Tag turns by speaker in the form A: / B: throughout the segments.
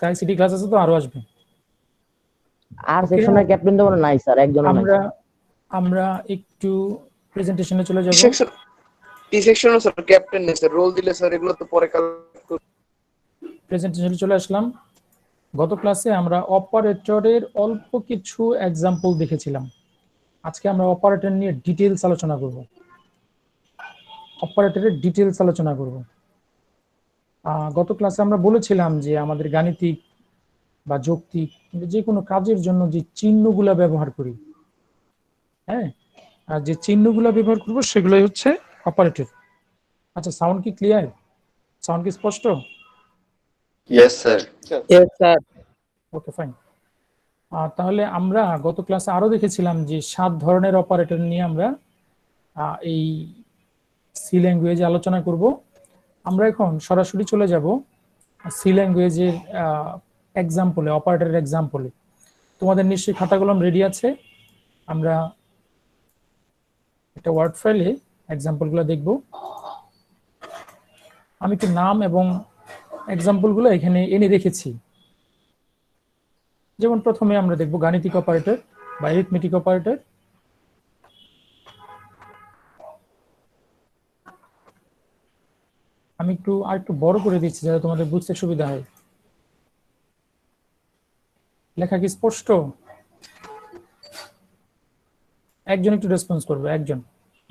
A: আজকে ICT class আছে তো আরো আসবে।
B: আর
A: ওকে,
B: সেকশনের ক্যাপ্টেন তো নাই স্যার, একজনও নাই।
A: আমরা একটু প্রেজেন্টেশনে চলে যাব।
C: টি সেকশনও স্যার ক্যাপ্টেন নেই স্যার, রোল দিলে স্যার এগুলো তো পরে কাল।
A: প্রেজেন্টেশনে চলে আসলাম। গত ক্লাসে আমরা অপারেটরের অল্প কিছু এক্সাম্পল দেখেছিলাম। আজকে আমরা অপারেটর নিয়ে ডিটেইলস আলোচনা করব। অপারেটরের ডিটেইলস আলোচনা করব। গত ক্লাসে আমরা বলেছিলাম যে আমাদের গাণিতিক বা যৌক্তিক যে কোনো কাজের জন্য যে চিহ্নগুলো ব্যবহার করি, হ্যাঁ, আর যে চিহ্নগুলো ব্যবহার করব সেগুলোই হচ্ছে অপারেটর। আচ্ছা, সাউন্ড কি ক্লিয়ার? সাউন্ড কি স্পষ্ট?
D: Yes sir.
B: Yes sir.
A: Okay, fine. তাহলে আমরা গত ক্লাসে আরো দেখেছিলাম যে 7 ধরনের অপারেটর নিয়ে আমরা এই সি ল্যাঙ্গুয়েজে আলোচনা করব। আমরা এখন সরাসরি চলে যাব সি ল্যাঙ্গুয়েজের এক্সাম্পলে, অপারেটরের এক্সাম্পলে। তোমাদের নিশ্চয়ই খাতা কলম রেডি আছে। আমরা একটা ওয়ার্ড ফাইলে এক্সাম্পলগুলো দেখব। আমি একটু নাম এবং এক্সাম্পলগুলো এখানে এনে রেখেছি। যেমন প্রথমে আমরা দেখব গাণিতিক অপারেটর বা অ্যারিথমেটিক অপারেটর। আমি আরেকটু বড় করে দিচ্ছি যাতে তোমাদের বুঝতে সুবিধা হয়। লেখা কি স্পষ্ট? একজন একটু রেসপন্স করবে, একজন।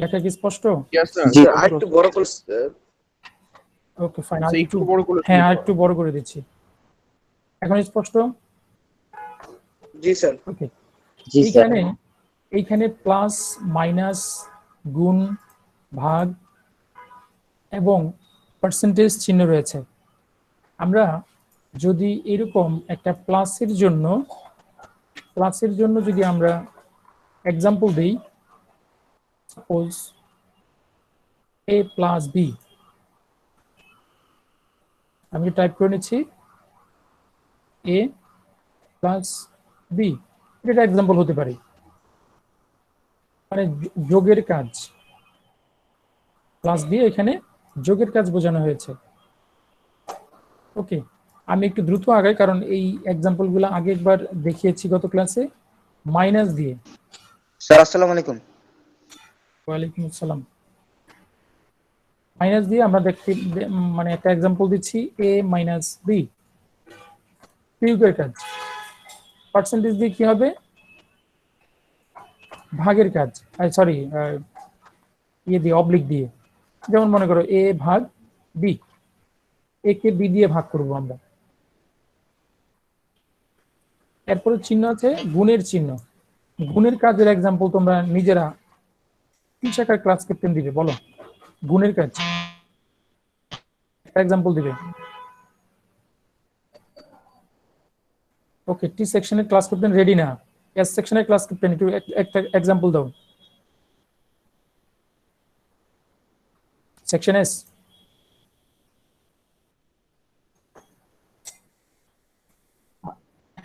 A: লেখা কি স্পষ্ট?
C: জি আরেকটু বড় করে।
A: ওকে, ফাইন। আরেকটু বড় করে, হ্যাঁ, আরেকটু বড় করে দিচ্ছি। এখন স্পষ্ট?
C: জি স্যার।
A: ওকে।
B: জি স্যার।
A: এইখানে প্লাস, মাইনাস, গুণ, ভাগ এবং পার্সেন্টেজ চিহ্ন রয়েছে। আমরা যদি এরকম একটা প্লাসের জন্য যদি আমরা এক্সাম্পল দিই, সাপোজ a প্লাস বি, আমি টাইপ করে নিচ্ছি a প্লাস বি। এটা এক্সাম্পল হতে পারে, মানে যোগের কাজ। প্লাস দিয়ে এখানে যোগের কাজ বোঝানো হয়েছে। ওকে, আমি একটু দ্রুত আগাই কারণ এই এক্সাম্পলগুলো আগে একবার দেখিয়েছি গত ক্লাসে। মাইনাস দিয়ে,
D: স্যার আসসালামু আলাইকুম।
A: ওয়ালাইকুম আসসালাম। মাইনাস দিয়ে আমরা মানে একটা এক্সাম্পল দিচ্ছি a মাইনাস বি, বিয়োগের কাজ। পার্সেন্টেজ দিয়ে কি হবে? ভাগের কাজ। সরি, দিয়ে অবলিক দিয়ে। যেমন মনে করো a ভাগ বি, a কে বি দিয়ে ভাগ করব আমরা। এরপরে চিহ্ন আছে গুণের চিহ্ন। গুণের কাজের এক্সাম্পল তোমরা নিজেরা কি শাখার ক্লাস ক্যাপ্টেন দিবে বলো? গুণের কাজ একটা এক্সাম্পল দিবে। ওকে, টি সেকশনের ক্লাস ক্যাপ্টেন রেডি না? এস সেকশনের ক্লাস ক্যাপ্টেন একটু একটা এক্সাম্পল দাও। Section S.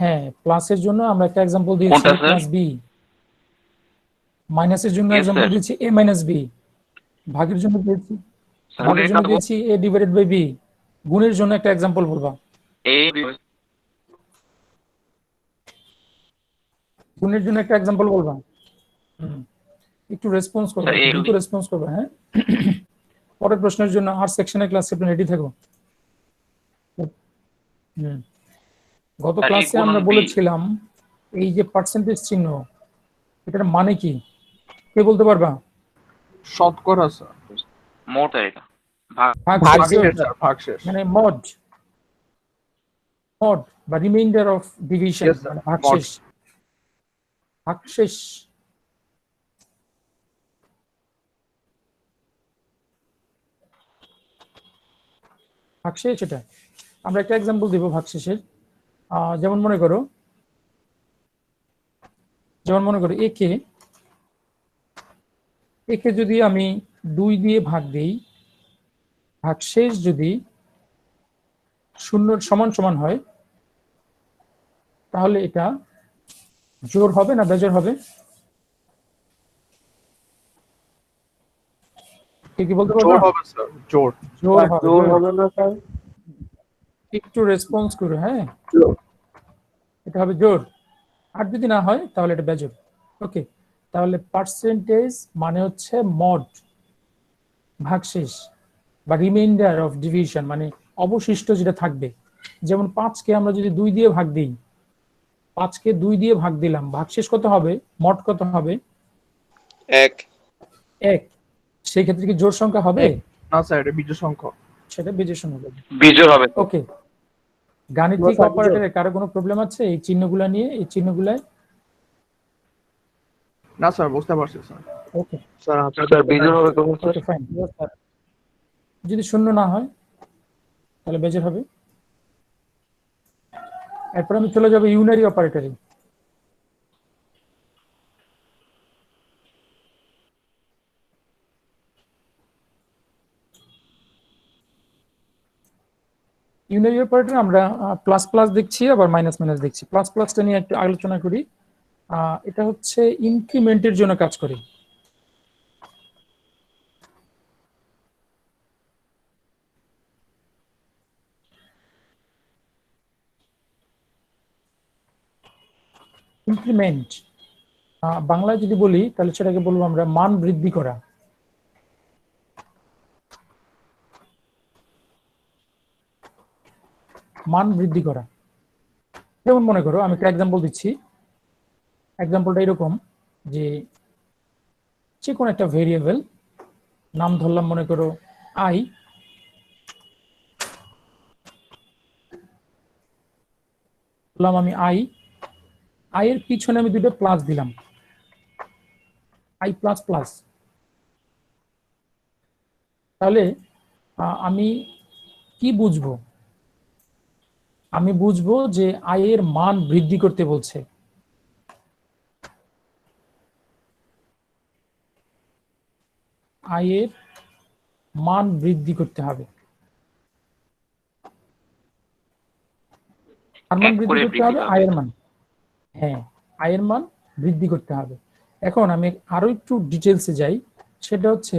A: হ্যাঁ, প্লাসের জন্য আমরা একটা এক্সাম্পল দিয়েছি প্লাস বি, মাইনাসের জন্য এক্সাম্পল দিয়েছি a মাইনাস বি, ভাগের জন্য দিয়েছি a ডিভাইডেড বাই বি। গুণের জন্য একটা এক্সাম্পল বলবা। গুণের জন্য একটা এক্সাম্পল বলবা। একটু রেসপন্স করবে, দ্রুত রেসপন্স করবে। হ্যাঁ, পরের প্রশ্নের জন্য আর সেকশনের ক্লাস ক্যাপ্টেন রেডি থাকো। গত ক্লাসে আমরা বলেছিলাম এই যে পার্সেন্টেজ চিহ্ন, এটার মানে কি কে বলতে পারবা?
E: শতকরা স্যার,
D: মোট এটা
E: ভাগশেষ
A: মানে মড বা রিমাইন্ডার অফ ডিভিশন, মানে ভাগশেষ। ভাগশেষ এটা আমরা একটা এক্সাম্পল দিব ভাগশেষের। যেমন মনে করো একে যদি আমি 2 দিয়ে ভাগ দেই, ভাগশেষ যদি 0 সমান সমান হয়, তাহলে এটা জোড় হবে না বেজোড় হবে? কি বলতে পারবা?
E: জোড় হবে স্যার, জোড়
A: হবে না স্যার? একটু রেসপন্স করো, হ্যাঁ এটা হবে জোর, আর যদি না হয় তাহলে এটা বেজোর। ওকে, তাহলে পার্সেন্টেজ মানে হচ্ছে মড, ভাগশেষ বা রিমাইন্ডার অফ ডিভিশন, মানে অবশিষ্ট যেটা থাকবে। যেমন 5কে আমরা যদি 2 দিয়ে ভাগ দিই, 5কে 2 দিয়ে ভাগ দিলাম, ভাগশেষ কত হবে, মড কত হবে,
C: 1
A: 1। সেই ক্ষেত্রে কি জোড় সংখ্যা হবে?
E: না স্যার, এটা বিজোড় সংখ্যা।
A: সেটা বেজোড় সংখ্যা হবে।
D: বিজোড় হবে।
A: ওকে, গাণিতিক
B: স্যার,
A: অপারেটরে কারো কোনো প্রবলেম আছে এই চিহ্নগুলা নিয়ে, এই চিহ্নগুলায়?
E: না স্যার, বুঝতে পারছি স্যার।
A: ওকে
D: স্যার বিজোড় হবে কখন স্যার?
A: Okay fine. যদি শূন্য না হয় তাহলে বেজোড় হবে। এরপর আমি চলে যাবো ইউনারি অপারেটরে। ইউনারি অপারেটর আমরা প্লাস প্লাস দেখছি, আবার মাইনাস মাইনাস দেখছি। প্লাস প্লাসটা নিয়ে একটু আলোচনা করি। এটা হচ্ছে ইনক্রিমেন্টের জন্য কাজ করে। ইনক্রিমেন্ট বাংলায় যদি বলি তাহলে সেটাকে বলবো আমরা মান বৃদ্ধি করা। মান বৃদ্ধি করা, যেমন মনে করো আমি একটা এক্সাম্পল দিচ্ছি। এক্সাম্পলটা এরকম যে যে কোনো একটা ভেরিয়েবল নাম ধরলাম, মনে করো আই। বললাম আমি আই এর পিছনে আমি দুটো প্লাস দিলাম, আই প্লাস প্লাস। তাহলে আমি কি বুঝবো? আমি বুঝবো যে আই এর মান বৃদ্ধি করতে বলছে। আই এর মান বৃদ্ধি করতে হবে। আর মান বৃদ্ধি করতে হবে আয়ের মান, হ্যাঁ আয়ের মান বৃদ্ধি করতে হবে। এখন আমি আরো একটু ডিটেলসে যাই। সেটা হচ্ছে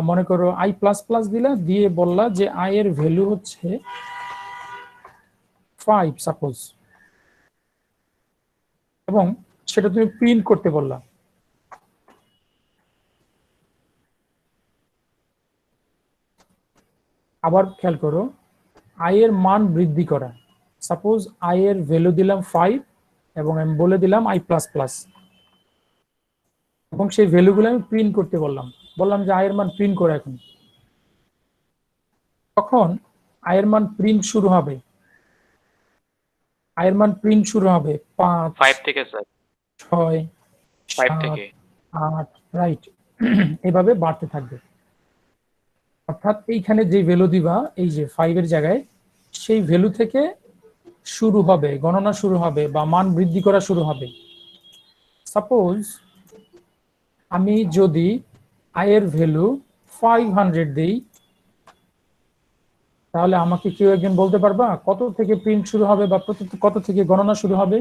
A: মনে করো আই প্লাস প্লাস দিলা, দিয়ে বললা যে আয়ের ভ্যালু হচ্ছে 5 সাপোজ, এবং সেটা তুমি প্রিন্ট করতে বললা। আবার খেয়াল করো, আয়ের মান বৃদ্ধি করা। সাপোজ আয়ের ভ্যালু দিলাম 5 এবং আমি বলে দিলাম আই প্লাস প্লাস, এবং সেই ভ্যালুগুলো আমি প্রিন্ট করতে বললাম যে আয়ের মান প্রিন্ট করে। এখন তখন আয়ের মান প্রিন্ট শুরু হবে। আয়ের মান প্রিন্ট শুরু হবে
D: 5 থেকে স্যার,
A: 6
D: 5
A: 7
D: থেকে
A: 8, রাইট। এভাবে বাড়তে থাকবে। অর্থাৎ এইখানে যে ভ্যালু দিবা, এই যে 5 এর জায়গায়, সেই ভ্যালু থেকে শুরু হবে, গণনা শুরু হবে বা মান বৃদ্ধি করা শুরু হবে। সাপোজ আমি যদি আয়ের ভ্যালু 500 দেই, তাহলে আমাকে কেউ একজন বলতে পারবা কত থেকে প্রিন্ট শুরু হবে বা কত থেকে গণনা শুরু হবে?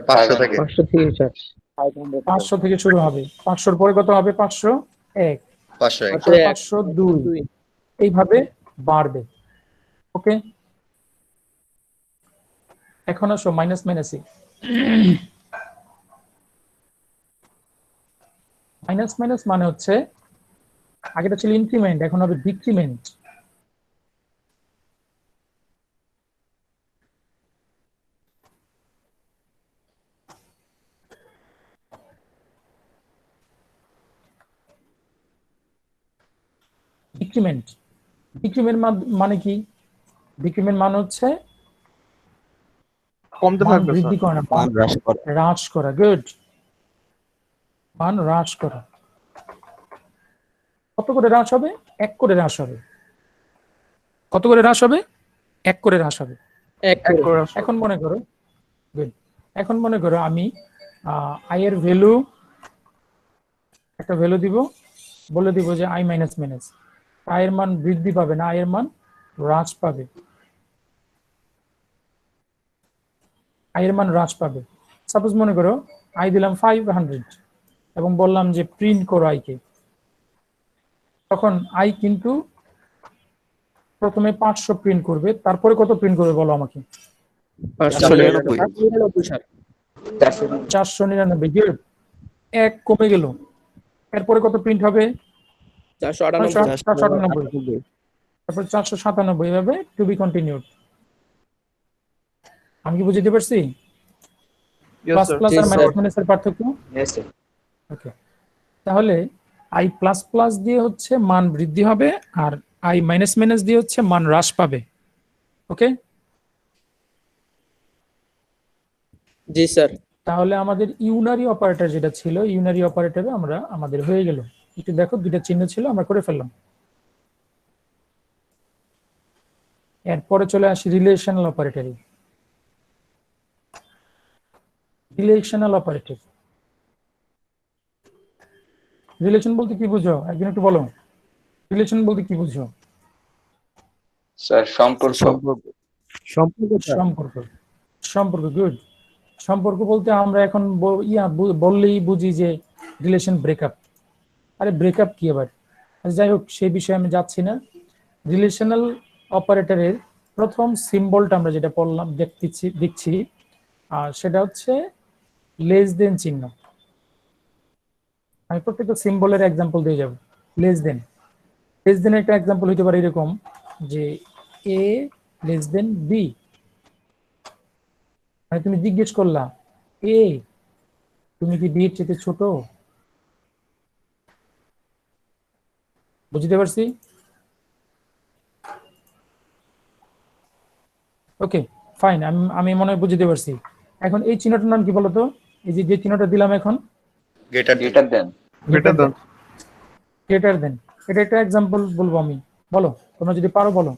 D: 500 থেকে।
B: 500 থেকে স্যার
A: 500 থেকে শুরু হবে। 500 পরে কত হবে? 501, 502, এইভাবে বাড়বে। ওকে, এখন আসো মাইনাস মাইনাসে। মাইনাস মাইনাস মানে হচ্ছে, আগেটা ছিল ইনক্রিমেন্ট, এখন হবে ডিক্রিমেন্ট। ডিক্রিমেন্ট, ডিক্রিমেন্ট মানে কি? ডিক্রিমেন্ট মানে হচ্ছে
E: কমতে
A: মান
E: থাকবে
A: বৃদ্ধি
E: স্যার।
A: করা না, মান হ্রাস করা। গুড, মান হ্রাস করা। কত করে হ্রাস হবে? 1 করে হ্রাস হবে। কত করে হ্রাস হবে? 1 করে হ্রাস হবে।
E: এক করে আসো।
A: এখন মনে করো, গুড, এখন মনে করো আমি আয়ের ভ্যালু, একটা ভ্যালু দিব, বলে দিব যে আই মাইনাস মাইনাস। আয়ের মান বৃদ্ধি পাবে না, আয়ের মান হ্রাস পাবে। আয়ের মান হ্রাস পাবে। সাপোজ মনে করো আই দিলাম 500 এবং বললাম যে প্রিন্ট করো আইকে। তখন আই কিন্তু প্রথমে 500 প্রিন্ট করবে, তারপরে কত প্রিন্ট করবে বলো আমাকে?
F: 499 স্যার।
A: 499। গুড। 1 কমে গেল, এরপরে কত প্রিন্ট হবে?
F: 498
A: 498। তারপর 497, এভাবে টু বি কন্টিনিউড। আমি কি বুঝতে পারছি
E: Yes,
A: প্লাস
E: sir.
A: প্লাস আর
F: Yes,
A: মাইনাস
F: sir.
A: মাইনাসের পার্থক্য? ওকে, তাহলে আই প্লাস প্লাস দিয়ে হচ্ছে মান বৃদ্ধি হবে, আর আই মাইনাস মাইনাস দিয়ে হচ্ছে মান হ্রাস পাবে। ওকে,
F: জি স্যার।
A: তাহলে আমাদের ইউনারি অপারেটর যেটা ছিল, ইউনারি অপারেটরে আমরা আমাদের হয়ে গেল। একটু দেখো, দুইটা চিহ্ন ছিল, আমরা করে ফেললাম। এরপরে চলে আসি রিলেশনাল অপারেটরে। রিলেশনাল অপারেটর, রিলেশন বলতে কি বুঝো একদিন একটু বলো। রিলেশন বলতে কি বুঝো?
D: স্যার সম্পর্ক।
A: সম্পর্ক। সম্পর্ক, গুড। সম্পর্ক বলতে আমরা এখন বললেই বুঝি যে রিলেশন ব্রেকআপ। আরে ব্রেকআপ কি আবার? যাই হোক, সেই বিষয়ে আমি যাচ্ছি না। রিলেশনাল অপারেটরের প্রথম সিম্বলটা আমরা যেটা পড়লাম দেখছি সেটা হচ্ছে লেস দেন চিহ্ন। আমি প্রত্যেকটা সিম্বলের এক্সাম্পল দিয়ে যাব। লেস দেন, লেস দেন একটা এক্সাম্পল হতে পারে এরকম যে এ লেস দেন বি। মানে তুমি জিজ্ঞেস করলা, এ তুমি কি বি এর চেয়ে ছোট? বুঝতে পারছি? ওকে, ফাইন, আমি মনে হয় বুঝতে পারছি। এখন এই চিহ্নটার নাম কি বলতো? এই যে চিহ্নটা দিলাম এখন,
D: গেটার দেন।
E: Greater than.
A: গ্রেটার দেন, এটা একটা এক্সাম্পল বলবো আমি। বলো, তোমরা যদি পারো বলো।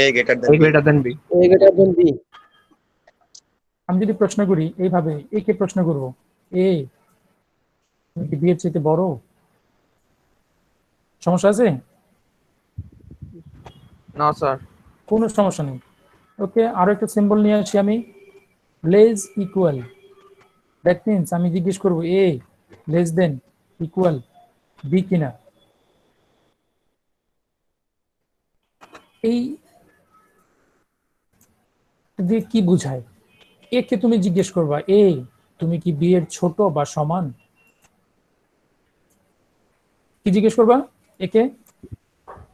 D: এ গেটার
E: A greater than B.
F: A greater than B.
A: আমি যদি প্রশ্ন করি এইভাবে, এ কে প্রশ্ন করব, এ তুমি কি বি এর চেয়ে বড়? সমস্যা আছে?
E: No, sir.
A: কোনো সমস্যা নেই। ওকে, আরো একটা সিম্বল নিয়ে আসি আমি, লেস ইকুয়াল। দ্যাট মিনস আমি জিজ্ঞেস করবো এ লেস দেন ইকুয়াল বি কিনা। এই দিয়ে কি বুঝায়? এ কে তুমি জিজ্ঞেস করবা, এ তুমি কি বি এর ছোট বা সমান? কি জিজ্ঞেস করবা একে?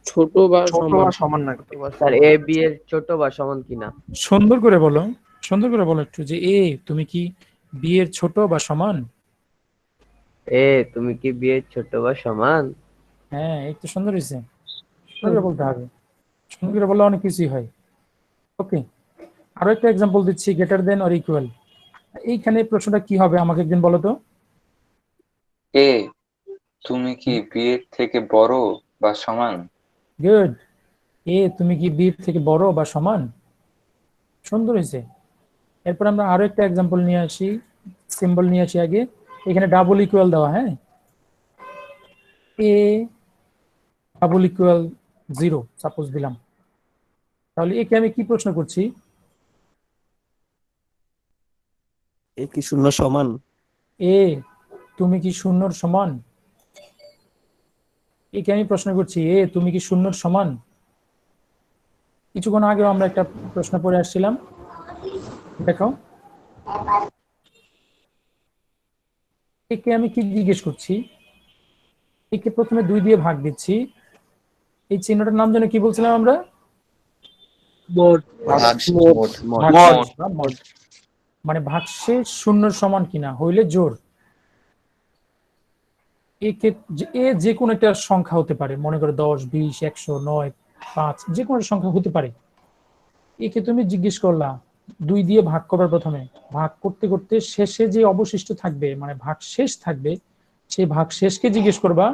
F: ছোট বা
E: ছোট
F: সমান।
E: বা সমান নাকি?
B: স্যার এ বি এর ছোট বা সমান কিনা?
A: সুন্দর করে বলো, সুন্দর করে বলো একটু, যে এ তুমি কি বি এর ছোট বা সমান?
B: এ তুমি কি বি এর ছোট বা সমান?
A: হ্যাঁ, এই তো সুন্দর হয়েছে। সুন্দর করে বলতে হবে, সুন্দর করে বললে অনেক কিছুই হয়। ওকে, আরো একটা এক্সাম্পল দিচ্ছি, গ্রেটার দেন অর ইকুয়াল। এইখানে প্রশ্নটা কি হবে আমাকে একদিন বলো তো।
G: এ তুমি কি বি এর থেকে বড় বা সমান?
A: গুড। এ তুমি কি বি এর থেকে বড় বা সমান? সুন্দর হয়েছে। এরপর আমরা আরো একটা এক্সাম্পল নিয়ে আসি, সিম্বল নিয়ে আসি আগে। এখানে ডাবল ইকুয়াল দেওয়া, হ্যাঁ, এ ডাবল ইকুয়াল 0 সাপোজ দিলাম। তাহলে একে আমি কি প্রশ্ন করছি?
F: এ কি শূন্য সমান?
A: এ তুমি কি শূন্যর সমান? একে আমি প্রশ্ন করছি, এ তুমি কি শূন্যর সমান? কিছুক্ষণ আগেও আমরা একটা প্রশ্ন পড়ে আসছিলাম, দেখো। একে আমি কি জিজ্ঞেস করছি? একে প্রথমে 2 দিয়ে ভাগ দিচ্ছি। এই চিহ্নটার নাম যেন কি বলছিলাম আমরা? ভাগশেষ। মানে ভাগশেষ শূন্যর সমান কিনা হইলে জোর। এ যে কোনো একটা সংখ্যা হতে পারে, মনে করো 10, 20, 100, 9, 5, যে কোনো সংখ্যা হতে পারে। একে তুমি জিজ্ঞেস করলা, 2 দিয়ে ভাগ করবার, প্রথমে ভাগ করতে করতে শেষে যে অবশিষ্ট থাকবে, মানে ভাগ শেষ থাকবে, সেই ভাগ শেষকে জিজ্ঞেস করবা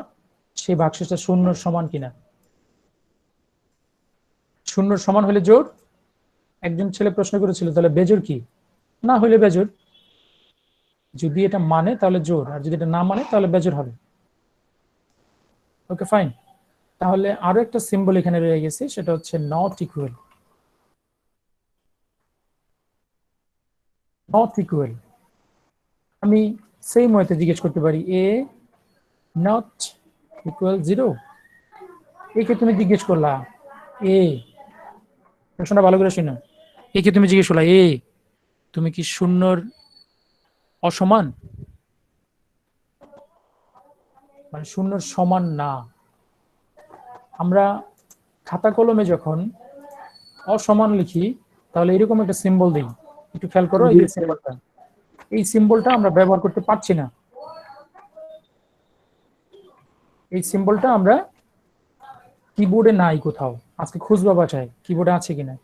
A: সেই ভাগ শেষটা শূন্যর সমান কিনা। শূন্যর সমান হলে জোর। একজন ছেলে প্রশ্ন করেছিল, তাহলে বেজোর কি? না হইলে বেজোর। যদি এটা মানে তাহলে জোর, আর যদি এটা না মানে তাহলে বেজোর হবে। ওকে, ফাইন। তাহলে আরো একটা সিম্বল এখানে রয়ে গেছে, সেটা হচ্ছে নট ইকুয়াল। নট ইকুয়াল আমি সেম ওয়েতে জিজ্ঞেস করতে পারি, এ নট ইকুয়াল 0। একে তুমি জিজ্ঞেস করলা, এ, প্রশ্নটা ভালো করে শুনো। একে তুমি জিজ্ঞেস করলা, এ তুমি কি শূন্যর অসমান, মানে শূন্যর সমান না। আমরা খাতা কলমে যখন অসমান লিখি তাহলে এরকম একটা সিম্বল দিই, একটু খেয়াল করো। এই যে সিম্বলটা, এই সিম্বলটা আমরা ব্যবহার করতে পারছি না। এই সিম্বলটা আমরা কিবোর্ডে নাই কোথাও, আজকে খুঁজবা বাসায় কিবোর্ডে আছে কিনা।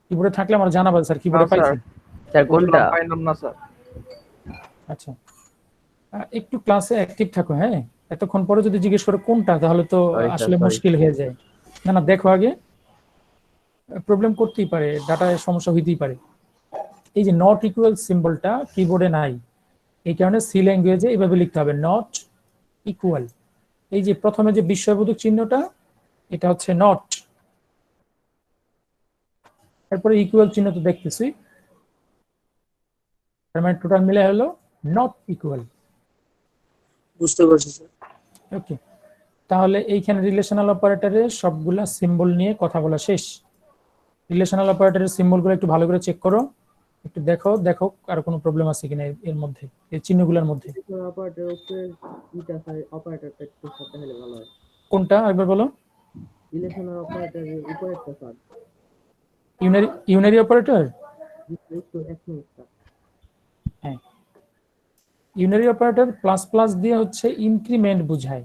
A: কিবোর্ডে থাকলে আমরা জানাবো স্যার কিবোর্ডে
E: না, স্যার।
A: পাইছি।
B: স্যার কোনটা?
E: পাইলাম না স্যার।
A: আচ্ছা, একটু ক্লাসে অ্যাক্টিভ থাকো। হ্যাঁ, এতক্ষণ পরে যদি জিজ্ঞেস করো কোনটা, তাহলে তো
B: Sorry, sir,
A: আসলে
B: sorry.
A: মুশকিল হয়ে যায়। না না, দেখো আগে, প্রবলেম করতেই পারে, ডাটায় সমস্যা হইতেই পারে। এই যে নট ইকুয়াল সিম্বলটা কিবোর্ডে নাই, এই কারণে সি ল্যাঙ্গুয়েজে এইভাবে লিখতে হবে, নট ইকুয়াল। এই যে প্রথমে যে বিস্ময়বোধক চিহ্নটা, এটা হচ্ছে নট, তারপরে ইকুয়াল চিহ্ন তো দেখতেছি, তার মানে টোটাল মিলে হলো নট ইকুয়াল।
F: বুঝতে পারছি স্যার।
A: ওকে, তাহলে এইখানে রিলেশনাল অপারেটরের সবগুলা সিম্বল নিয়ে কথা বলা শেষ। রিলেশনাল অপারেটরের সিম্বলগুলো একটু ভালো করে চেক করো, একটু দেখো দেখো আর কোনো প্রবলেম আছে কিনা এর মধ্যে, এই চিহ্নগুলোর মধ্যে। কোনটা একবার বলো? Unary operator. হ্যাঁ, ইউনারি অপারেটর প্লাস প্লাস দিয়ে হচ্ছে ইনক্রিমেন্ট বোঝায়,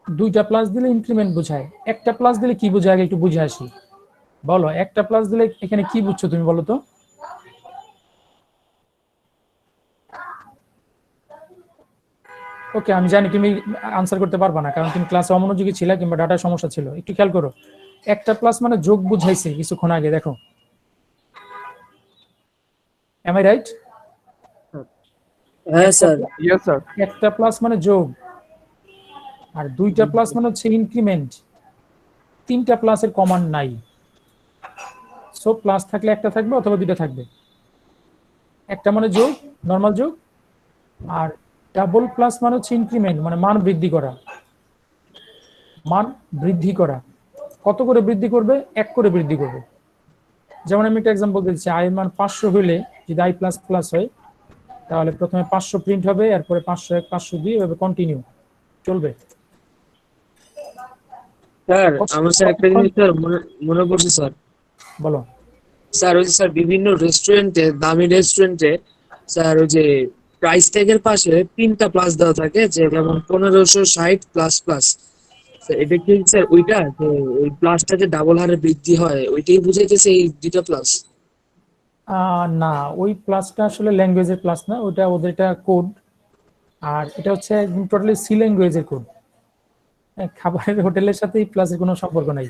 A: দুইটা প্লাস দিলে ইনক্রিমেন্ট বোঝায়, একটা প্লাস দিলে কি বোঝায় আগে একটু বুঝে আসি। বলো, একটা প্লাস দিলে এখানে কি বুঝছো তুমি, বলো তো? ওকে, আমি জানি তুমি আনসার করতে পারবা না, কারণ তুমি ক্লাসে অমনোযোগী ছিলা কিংবা ডাটার সমস্যা ছিল। একটু খেয়াল করো, একটা প্লাস মানে যোগ বুঝাইছে কিছুক্ষণ আগে, দেখো। Am I right?
F: হ্যাঁ স্যার।
E: Yes sir.
A: একটা প্লাস মানে যোগ, আর দুইটা প্লাস মানে হচ্ছে ইনক্রিমেন্ট। তিনটা প্লাসের কমান নাই, সো প্লাস থাকলে একটা থাকবে অথবা দুইটা থাকবে। একটা মানে যোগ, নরমাল যোগ, আর ডাবল প্লাস মানে হচ্ছে ইনক্রিমেন্ট, মানে মান বৃদ্ধি করা। মান বৃদ্ধি করা কত করে বৃদ্ধি করবে? এক করে বৃদ্ধি করবে। যেমন আমি একটা এক্সাম্পল দিচ্ছি, আই এর মান 500 হইলে যদি আই প্লাস প্লাস হয়, তাহলে প্রথমে 500 প্রিন্ট হবে, এরপরে 501 502 এভাবে কন্টিনিউ চলবে।
F: স্যার আমার স্যার একটা জিনিস স্যার মনে পড়ছে স্যার।
A: বলো।
F: স্যার ওই যে স্যার বিভিন্ন রেস্টুরেন্টে, দামি রেস্টুরেন্টে স্যার ওই যে প্রাইস ট্যাগের পাশে 3টা প্লাস দেওয়া থাকে, যে যেমন 1560 প্লাস প্লাস। এটা কি স্যার ওইটা, যে ওই প্লাসটা যে ডাবল হারে বৃদ্ধি হয় ওইটাই বুঝাইতেছে এই 2টা প্লাস?
A: না, ওই প্লাসটা আসলে ল্যাঙ্গুয়েজের প্লাস না, ওটা ওদের এটা কোড, আর এটা হচ্ছে টোটালি সি ল্যাঙ্গুয়েজের কোড। খাবারের হোটেলের সাথে এই প্লাসের কোনো সম্পর্ক নাই।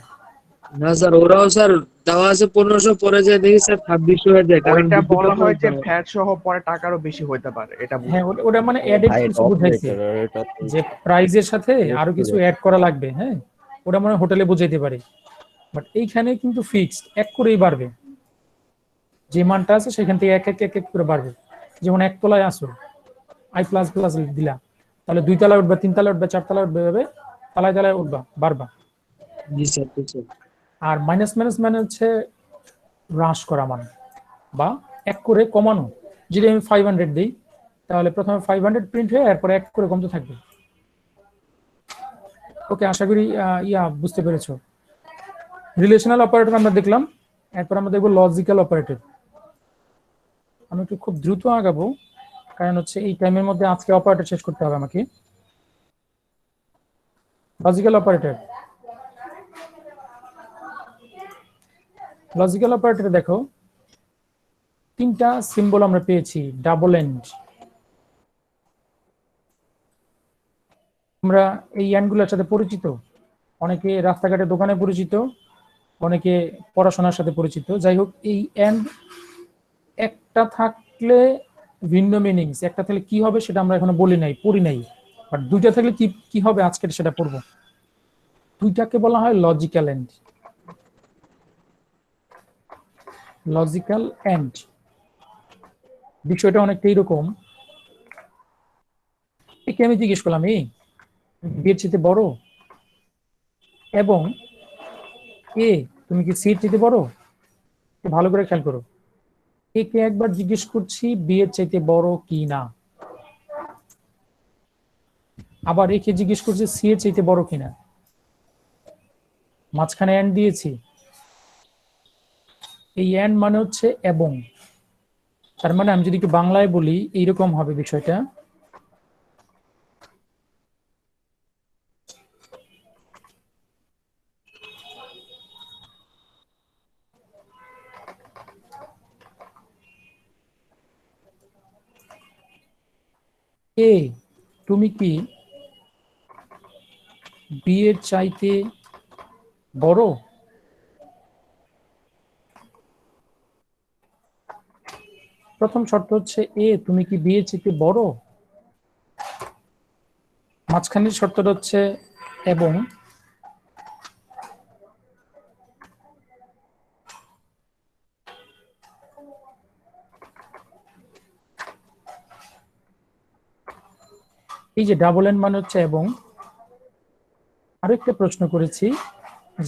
F: না স্যার, ওরাও স্যার দেওয়া আছে 1500, পরে যে দেখি স্যার 2600 হয়ে যায়, কারণ
E: ওইটা
F: দুটো
E: বলা
F: plus
E: হয় যে
F: দেওয়া।
E: ফ্যাট সহ পরে টাকারও বেশি হইতে পারে, এটা
A: হ্যাঁ, ওটা মানে অ্যাডেড কিছু বুঝাইছে, যে প্রাইজের সাথে আরো কিছু অ্যাড করা লাগবে। হ্যাঁ, ওটা মানে হোটেলে বুঝাইতে পারে, বাট এইখানে কিন্তু ফিক্সড এক করেই বাড়বে, যে মানটা আছে সেখান থেকে এক এক এক এক করে বাড়বে। যেমন একতলায় আসো, আই প্লাস প্লাস দিলা, তাহলে 2 তলায় উঠবা, 3 তলায় উঠবা, 4 তলায় উঠবে, এভাবে তলায় তলায় উঠবা, বাড়বা।
F: জি স্যার, ঠিক স্যার।
A: আর মাইনাস মাইনাস মানে হচ্ছে হ্রাস করা মান, বা এক করে কমানো। যদি আমি 500 দিই, তাহলে প্রথমে 500 প্রিন্ট হয়ে এরপরে এক করে কমতে থাকবে। ওকে, আশা করি বুঝতে পেরেছো। রিলেশনাল অপারেটর আমরা দেখলাম, এরপর আমরা দেখবো লজিক্যাল অপারেটর। আমি একটু খুব দ্রুত আগাবো, কারণ হচ্ছে এই টাইমের মধ্যে আজকে অপারেটর শেষ করতে হবে আমাকে। লজিক্যাল অপারেটর, লজিক্যাল অপারেটর দেখো, 3টা সিম্বল আমরা পেয়েছি, ডাবল এন্ড। আমরা এই এন্ডগুলোর সাথে পরিচিত, অনেকে রাস্তাঘাটে দোকানে পরিচিত, অনেকে পড়াশোনার সাথে পরিচিত। যাই হোক, এই এন্ড একটা থাকলে ভিন্ন মিনিংস, একটা থাকলে কি হবে সেটা আমরা এখনো বলি নাই, পড়ি নাই, বাট দুইটা থাকলে কি কি হবে আজকে সেটা পড়বো। দুইটাকে বলা হয় লজিক্যাল এন্ড। লজিক্যাল এন্ড বিষয়টা অনেকটা এরকম। একে আমি জিজ্ঞেস করলাম, এই বিয়ের চেয়ে বড়? এবং এ তুমি কি সি এর চাইতে বড়? ভালো করে খেয়াল করো, এ কে একবার জিজ্ঞেস করছি বি এর চাইতে বড় কি না, আবার একে জিজ্ঞেস করছি সি এর চাইতে বড় কিনা, মাঝখানে এন্ড দিয়েছি। এই এন্ড মানে হচ্ছে এবং, তার মানে আমি যদি একটু বাংলায় বলি এইরকম হবে বিষয়টা। এ তুমি কি বি এর চাইতে বড়? প্রথম শর্ত হচ্ছে এ তুমি কি বি এর চাইতে বড়, মাঝখানের শর্তটা হচ্ছে এবং, এই যে ডাবল এন্ড মানে হচ্ছে এবং। আরেকটা প্রশ্ন করেছি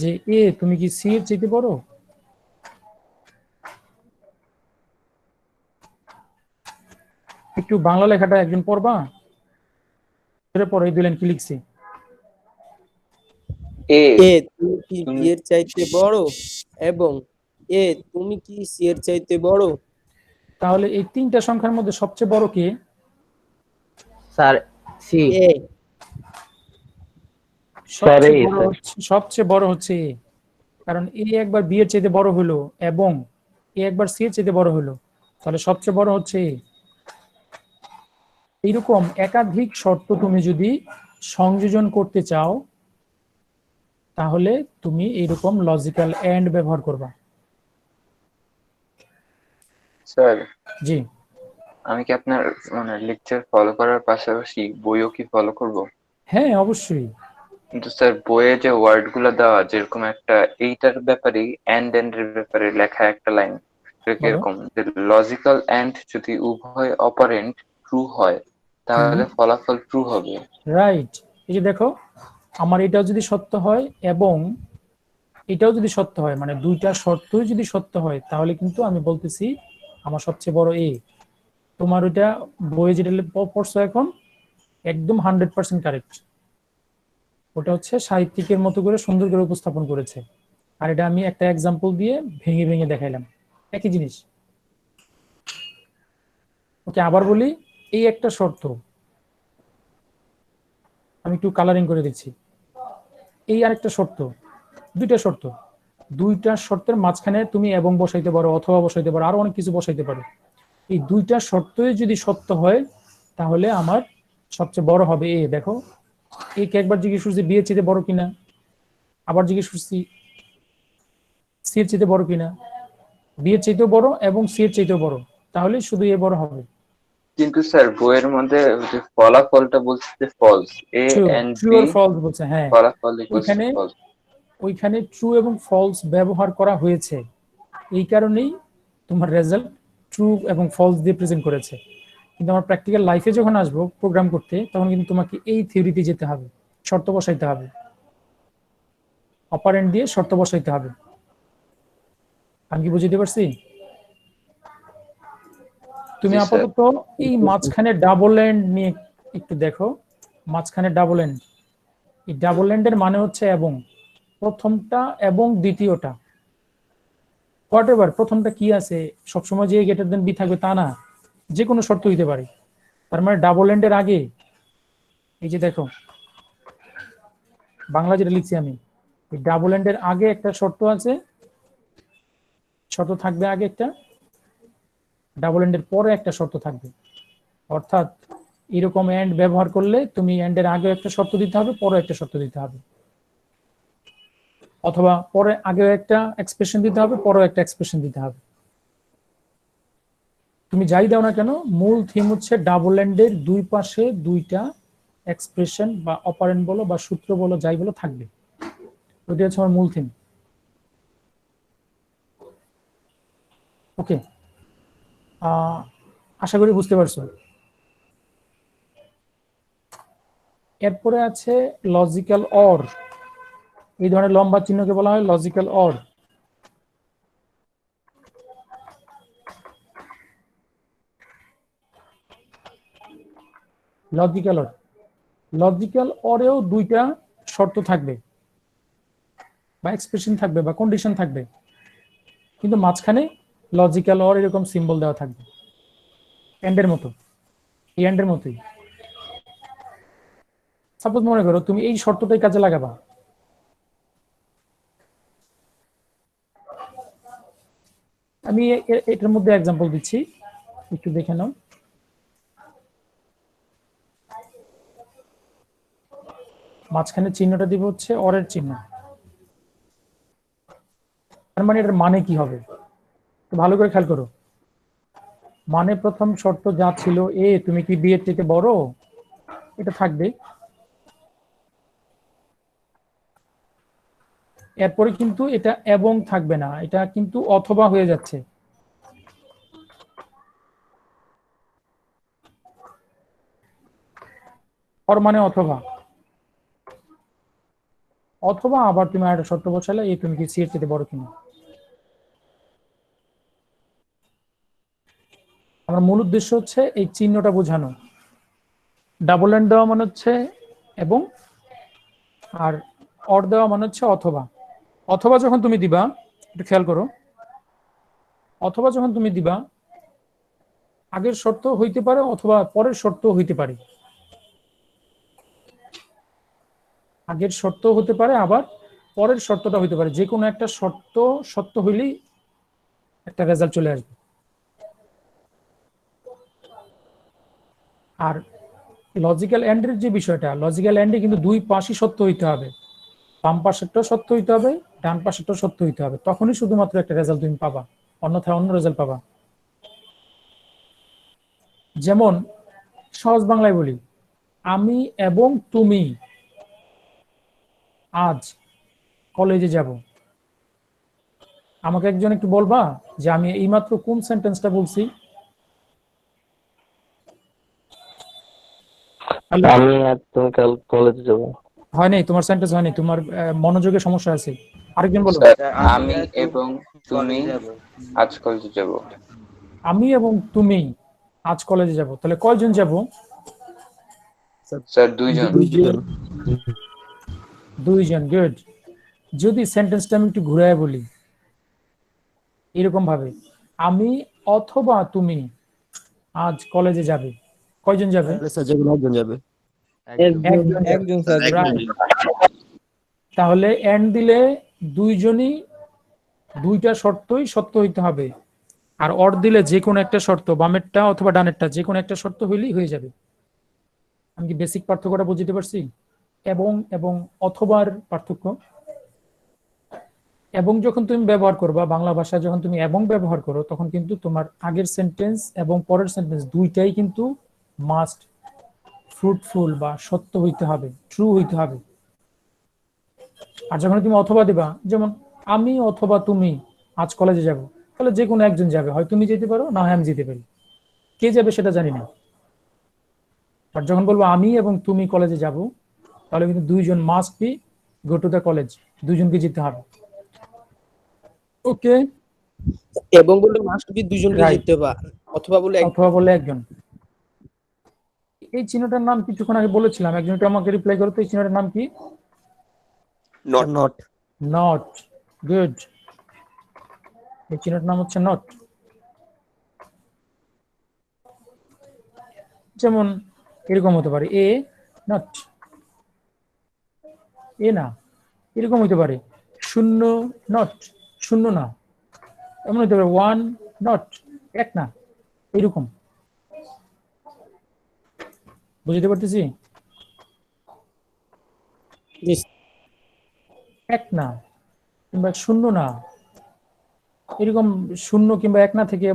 A: যে এ তুমি কি সি এর চাইতে বড়, একটু বাংলা লেখাটা একজন পড়বা, পরে এই দুলেন কি লিখছি।
G: এ
H: এ তুমি কি বি এর চাইতে বড় এবং এ তুমি কি সি এর চাইতে বড়?
A: তাহলে এই তিনটা সংখ্যার মধ্যে সবচেয়ে বড় কে?
B: Sir C.
H: এ
A: সবচেয়ে বড় হচ্ছে এ, কারণ এ একবার বি এর চাইতে বড় হলো এবং এ একবার সি এর চাইতে বড় হলো, তাহলে সবচেয়ে বড় হচ্ছে এ। এইরকম একাধিক শর্ত তুমি যদি সংযোজন করতে চাও তাহলে তুমি এইরকম লজিক্যাল এন্ড ব্যবহার করবা।
G: স্যার
A: জি
G: আমি কি আপনার লেকচার ফলো করার পাশাপাশি বইও কি ফলো করব?
A: হ্যাঁ অবশ্যই।
G: কিন্তু স্যার বইয়ে যে ওয়ার্ড গুলো দেওয়া, যেরকম একটা এইটার ব্যাপারে এন্ড এর ব্যাপারে লেখা একটা লাইন এরকম যে লজিক্যাল এন্ড যদি উভয় অপারেন্ট ট্রু হয় তাহলে ফলাফল ট্রু হবে।
A: রাইট, এই যে দেখো আমার এটাও যদি সত্য হয় এবং এটাও যদি সত্য হয়, মানে দুইটা শর্তই যদি সত্য হয় তাহলে কিন্তু আমি বলতেছি আমার সবচেয়ে বড় এ। তোমার ওইটা বইয়ে যেটা পড়ছো এখন একদম 100% কারেক্ট। ওটা হচ্ছে সাহিত্যিকের মতো করে সুন্দর করে উপস্থাপন করেছে, আর এটা আমি একটা এক্সাম্পল দিয়ে ভেঙে ভেঙে দেখাইলাম, একই জিনিস। ওকে আবার বলি, এই একটা শর্ত আমি একটু কালারিং করে দিচ্ছি, এই আরেকটা শর্ত, দুইটা শর্তের মাঝখানে তুমি এবং বসাইতে পারো অথবা বসাইতে পারো, আরো অনেক কিছু বসাইতে পারো। এই দুইটা শর্তই যদি সত্য হয় তাহলে আমার সবচেয়ে বড় হবে এ। দেখো এ কে একবার জিজ্ঞেস করছি বি এর চাইতে বড় কিনা, আবার জিজ্ঞেস করছি সি এর চাইতে বড় কিনা, বি এর চাইতেও বড় এবং সি এর চাইতেও বড়, তাহলে শুধু এ বড় হবে।
G: কিন্তু স্যার বইয়ের মধ্যে যে ফলাফলটা বলছে false, A and
A: true
G: B
A: আর ফলস বলছে, হ্যাঁ
G: ফলাফল ইকুয়ালস
A: ওইখানে
G: ফলস।
A: ওইখানে ট্রু এবং ফলস ব্যবহার করা হয়েছে, এই কারণেই তোমার রেজাল্ট ট্রু এবং ফলস দিয়ে প্রেজেন্ট করেছে। কিন্তু আমার প্র্যাকটিক্যাল লাইফে যখন আসবো প্রোগ্রাম করতে তখন কিন্তু তোমাকে এই থিওরিতে যেতে হবে, শর্ত বসাইতে হবে, অপারেন্ট দিয়ে শর্ত বসাইতে হবে। আমি কি বুঝতে পারছি? তুমি
G: জি, স্যার।
A: আপাতত এই মাঝখানে ডাবল এন্ড নিয়ে একটু দেখো, মাঝখানে ডাবল এন্ড, এই ডাবল এন্ডের মানে হচ্ছে এবং, প্রথমটা এবং দ্বিতীয়টা হোয়াটএভার, প্রথমটা কি আছে সবসময় যে গ্রেটার দেন বি থাকবে তা না, যে কোনো শর্ত হইতে পারে। তার মানে ডাবল এন্ডের আগে এই যে দেখো বাংলা যেটা লিখছি আমি, এই ডাবল এন্ডের আগে একটা শর্ত আছে, শর্ত থাকবে আগে একটা, ডাবল এন্ডের পরে একটা শর্ত থাকবে। অর্থাৎ এরকম এন্ড ব্যবহার করলে তুমি এন্ডের আগে একটা শর্ত দিতে হবে, পরে একটা শর্ত দিতে হবে, অথবা পরে আগে একটা এক্সপ্রেশন দিতে হবে, পরে একটা এক্সপ্রেশন দিতে হবে। তুমি যাই দাও না কেন মূল থিম হচ্ছে ডাবল এন্ডের দুই পাশে দুইটা এক্সপ্রেশন বা অপারেন্ট বলো বা সূত্র বলো যাই বলো থাকবে, ওইটা হচ্ছে আমার মূল থিম। ওকে, আশা করি বুঝতে পারছো। এরপরে আছে লজিক্যাল অর। এই ধরনের লম্বা চিহ্নকে বলা হয় logical or. Logical or, logical অরেও দুইটা শর্ত থাকবে বা এক্সপ্রেশন থাকবে বা কন্ডিশন থাকবে, কিন্তু মাঝখানে লজিক্যাল অর এরকম সিম্বল দেওয়া থাকবে এন্ডের মতো, এই এন্ডের মতোই। সাপোজ মনে করো তুমি এই শর্তটাই কাজে লাগাবা, আমি এটার মধ্যে এক্সাম্পল দিচ্ছি, একটু দেখে নাও। মাঝখানে চিহ্নটা দিব হচ্ছে অরের চিহ্ন, তার মানে এটার মানে কি হবে তো ভালো করে খেয়াল করো। মানে প্রথম শর্ত যা ছিল এ তুমি কি বি এর থেকে বড়, এটা থাকবে। এরপরে কিন্তু এটা এবং থাকবে না, এটা কিন্তু অথবা হয়ে যাচ্ছে। অর মানে অথবা, অথবা আবার তুমি একটা শর্ত বসালে এই তুমি কি সি এর থেকে বড় কিনা। আমার মূল উদ্দেশ্য হচ্ছে এই চিহ্নটা বোঝানো। ডাবল এন্ড দেওয়া মানে হচ্ছে এবং, আর অর দেওয়া মানে হচ্ছে অথবা। অথবা যখন তুমি দিবা, একটু খেয়াল করো, অথবা যখন তুমি দিবা আগের শর্ত হইতে পারে অথবা পরের শর্ত হইতে পারে, আগের শর্ত হতে পারে আবার পরের শর্তটা হইতে পারে, যে কোনো একটা শর্ত সত্য হইলেই একটা রেজাল্ট চলে আসবে। আর লজিক্যাল এন্ডের যে বিষয়টা, লজিক্যাল এন্ডে কিন্তু দুই পাশই সত্য হইতে হবে, বাম পাশেরটাও সত্য হইতে হবে, ডান পাশেরটাও সত্য হইতে হবে, তখনই শুধুমাত্র একটা রেজাল্ট তুমি পাবা, অন্যথায় অন্য রেজাল্ট পাবা। যেমন সহজ বাংলায় বলি, আমি এবং তুমি আজ কলেজে যাব। আমাকে একজন একটু বলবা যে আমি এইমাত্র কোন সেন্টেন্সটা বলছি?
I: আমি আর তুমি কাল কলেজে যাব।
A: হয় নাই, তোমার সেন্টেন্স হয়নি, তোমার মনোযোগের সমস্যা আছে। আরেকজন বলো।
G: আমি এবং তুমি আজ কলেজে যাব।
A: আমি এবং তুমি আজ কলেজে যাব, তাহলে কয়জন যাব?
G: স্যার দুইজন।
A: দুইজন, গুড। যদি সেন্টেন্সটা আমি একটু ঘুরায় বলি এরকম ভাবে, আমি অথবা তুমি আজ কলেজে যাবে, কয়জন যাবে?
I: একজন যাবে।
H: একজন স্যার।
A: Right. তাহলে এন্ড দিলে দুইজনই দুইটা শর্তই সত্য হইতে হবে, আর অর দিলে যে কোনো একটা শর্ত, বামেরটা অথবা ডানেরটা যে কোনো একটা শর্ত হইলেই হয়ে যাবে। আমি কি বেসিক পার্থক্যটা বুঝতে পারছি? এবং অথবার পার্থক্য। এবং যখন তুমি ব্যবহার করবা বাংলা ভাষায়, যখন তুমি এবং ব্যবহার করো তখন কিন্তু তোমার আগের সেন্টেন্স এবং পরের সেন্টেন্স দুইটাই কিন্তু মাস্ট ফ্রুটফুল বা সত্য হইতে হবে, ট্রু হইতে হবে। আর যখন তুমি অথবা দিবা, যেমন আমি অথবা তুমি আজ কলেজে যাব, তাহলে যে কোনো একজন যাবে, হয় তুমি যেতে পারো না হয় আমি যেতে পারি, কে যাবে সেটা জানি না। আর যখন বলবো আমি এবং তুমি কলেজে যাব, তাহলে কিন্তু দুইজন must be go to the college, দুইজনকে যেতে হবে। ওকে,
H: এবং বলে মাস্ট বি দুইজনকে
A: Right.
H: যেতে হবে, অথবা বলে
A: অথবা বলে একজন। এই চিহ্নটার নাম কিছুক্ষণ আগে বলেছিলাম, একজন একটু আমাকে রিপ্লাই করো তো, এই চিহ্নটার নাম কি?
D: নট।
I: নট।
A: Not, good. এই চিহ্নটার নাম হচ্ছে নট। যেমন এরকম হতে পারে, এ নট, এ না, এরকম হইতে পারে, শূন্য নট, শূন্য না, এমন হইতে পারে ওয়ান নট, এক না, এরকম। বুঝতে পারতেছি? এক না কিংবা শূন্য না, এরকম শূন্য কিংবা এক না থেকে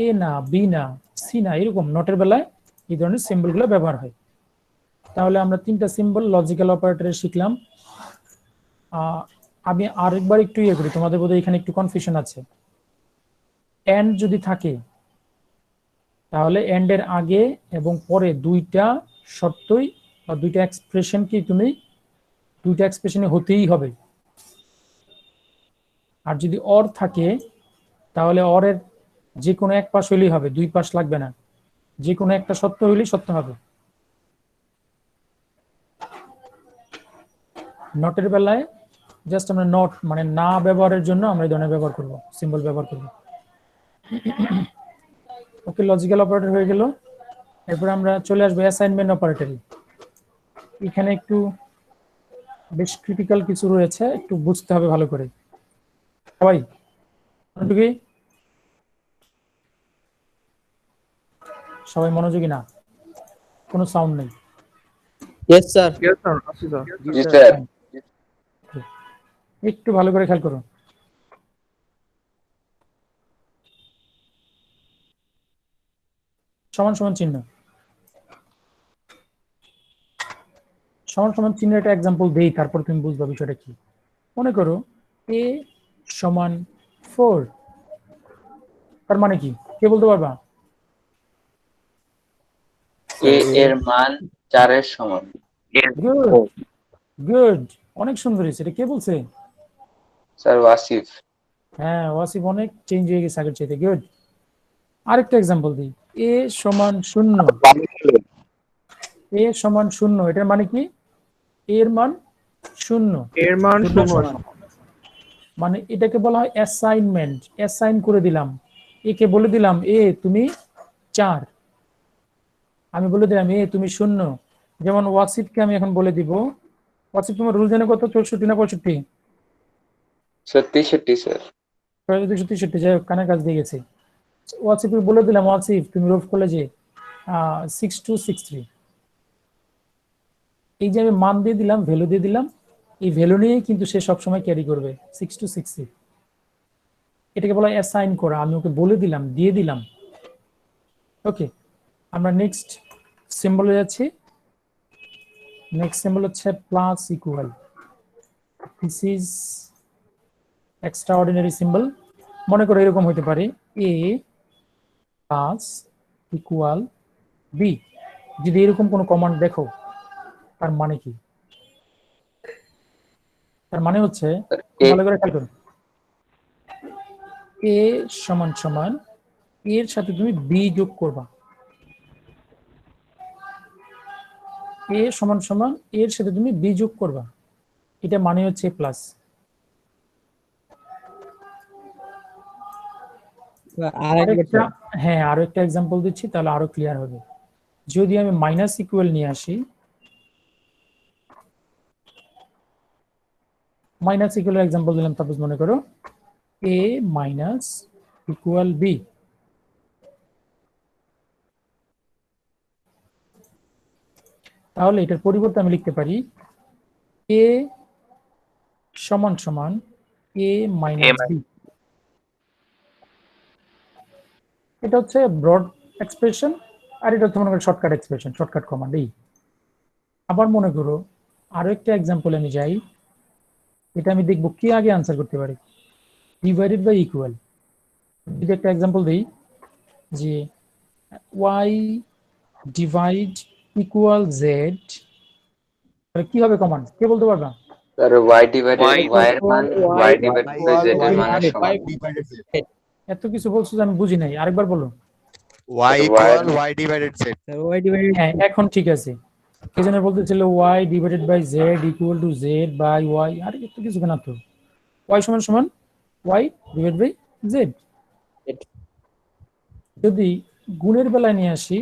A: এ না, বি না, সি না, এরকম নটের বেলায় এই ধরনের সিম্বল গুলো ব্যবহার হয়। তাহলে আমরা তিনটা সিম্বল লজিক্যাল অপারেটরে শিখলাম। আমি আরেকবার একটু ইয়ে করি, তোমাদের বোধহয় এখানে একটু কনফিউশন আছে। এন্ড যদি থাকে তাহলে এন্ডের আগে এবং পরে দুইটা শর্তই বা দুইটা এক্সপ্রেশন কি তুমি দুইটা এক্সপ্রেশনে হতেই হবে, আর যদি অর থাকে তাহলে অরের যে কোনো এক পাশ হইলেই হবে, দুই পাশ লাগবে না, যে কোনো একটা সত্য হইলেই সত্য হবে। নটের বেলায় জাস্ট আমরা নট মানে না ব্যবহারের জন্য আমরা এই ধরনের ব্যবহার করব, সিম্বল ব্যবহার করব। ওকে, লজিক্যাল অপারেটর হয়ে গেল। এরপর আমরা চলে আসবো অ্যাসাইনমেন্ট অপারেটরে। এখানে একটু বেশ ক্রিটিক্যাল কিছু রয়েছে, একটু বুঝতে হবে ভালো করে। সবাই মনোযোগী? সবাই মনোযোগী না? কোনো সাউন্ড নেই।
H: Yes sir.
E: Yes, sir. আছি স্যার।
G: জি স্যার।
A: একটু ভালো করে খেয়াল করুন। সমান সমান চিহ্ন, সমান সমান চিহ্নের একটা এক্সাম্পল দেই, তারপর তুমি বুঝবা বিষয়টা কি। মনে করো a সমান 4, তার মানে কি কে বলতে পারবা?
G: এ এর মান 4 এর সমান।
A: গুড, গুড, অনেক সুন্দর হয়েছে। এটা কে বলছে?
G: স্যার ওয়াসিফ।
A: হ্যাঁ, ওয়াসিফ অনেক চেঞ্জ হয়ে গেছে আগের চাইতে। গুড। আরেকটা এক্সাম্পল দিই, a সমান 0, a সমান 0, এটার মানে কি? a এর মান 0,
E: এর মান
A: শূন্যের
E: 0
A: সমান। মানে এটাকে বলা হয় অ্যাসাইনমেন্ট। অ্যাসাইন করে দিলাম, একে বলে দিলাম এ তুমি 4, আমি বলে দিলাম এ তুমি 0। যেমন ওয়াসিফকে আমি এখন বলে দিব, ওয়াসিফ তোমার রুল জানে কত, 64 না 65?
G: Sir 63 sir.
A: 263, যাই হোক, কানের কাজ দিয়ে গেছে। ওয়াসিফকে বলে দিলাম ওয়াসিফ তুমি রুফ কলেজে 6263। এই যে আমি মান দিয়ে দিলাম, ভ্যালু দিয়ে দিলাম, এই ভ্যালু নিয়ে কিন্তু সে সবসময় ক্যারি করবে 6263। এটাকে বলা হয় অ্যাসাইন করা। আমি ওকে বলে দিলাম, দিয়ে দিলাম। ওকে, আমরা নেক্সট সিম্বলে যাচ্ছি। নেক্সট সিম্বল হচ্ছে plus equal. This is extra ordinary symbol. মনে করো এরকম হতে পারে a প্লাস ইকুয়াল b। যদি এরকম কোনো কমান্ড দেখো, তার মানে কি? তার মানে হচ্ছে, ভালো করে খেয়াল করো, a সমান সমান এর সাথে তুমি b যোগ করবা। a সমান সমান এর সাথে তুমি b যোগ করবা, এটা মানে হচ্ছে প্লাস। হ্যাঁ, আরো একটা এক্সাম্পল দিচ্ছি, তাহলে আরো ক্লিয়ার হবে। যদি আমি মাইনাস ইকুয়াল নিয়ে আসি, মাইনাস ইকুয়াল এক্সাম্পল দিলাম, সাপোজ মনে করো a মাইনাস ইকুয়াল b। তাহলে এটার পরিবর্তে আমি লিখতে পারি a সমান সমান a মাইনাস b। এটা হচ্ছে ব্রড এক্সপ্রেশন, আর এটা হচ্ছে মনে করো শর্টকাট এক্সপ্রেশন, শর্টকাট কমান্ড। এই আবার মনে করো আরো একটা এক্সাম্পল আমি যাই, এটা আমি দেখবো কি আগে আনসার করতে পারি, ডিভাইডেড বাই ইকুয়াল। যদি একটা এক্সাম্পল দিই যে y ডিভাইড ইকুয়াল z, তাহলে কি হবে কমান্ড, কে বলতে পারবা?
G: স্যার y ডিভাইডেড y এর মান y ডিভাইডেড বাই z এর মানের সমান।
A: এত কিছু বলছো যে আমি বুঝি নাই, আরেকবার বলো।
J: y equal y divided z.
A: হ্যাঁ, এখন ঠিক আছে। এখানে বলতেছিল y divided by z equal to z by y, আর একটু কিছু না তো, y সমান সমান y ডিভাইড বাই z। যদি গুণের বেলায় নিয়ে আসি,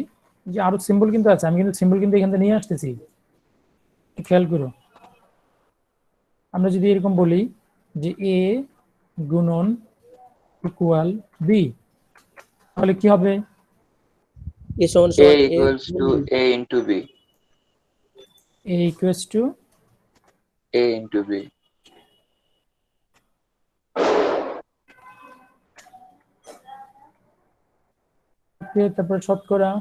A: যে আরো সিম্বল কিন্তু আছে, আমি কিন্তু সিম্বল কিন্তু এখান থেকে নিয়ে আসতেছি, খেয়াল করো। আমরা যদি এরকম বলি যে a গুণন ইকুয়াল b, তাহলে কি হবে?
H: a সমান
G: a
H: সমান
G: equals to a into b.
A: a equals to
G: a into b.
A: তারপর শতকরা,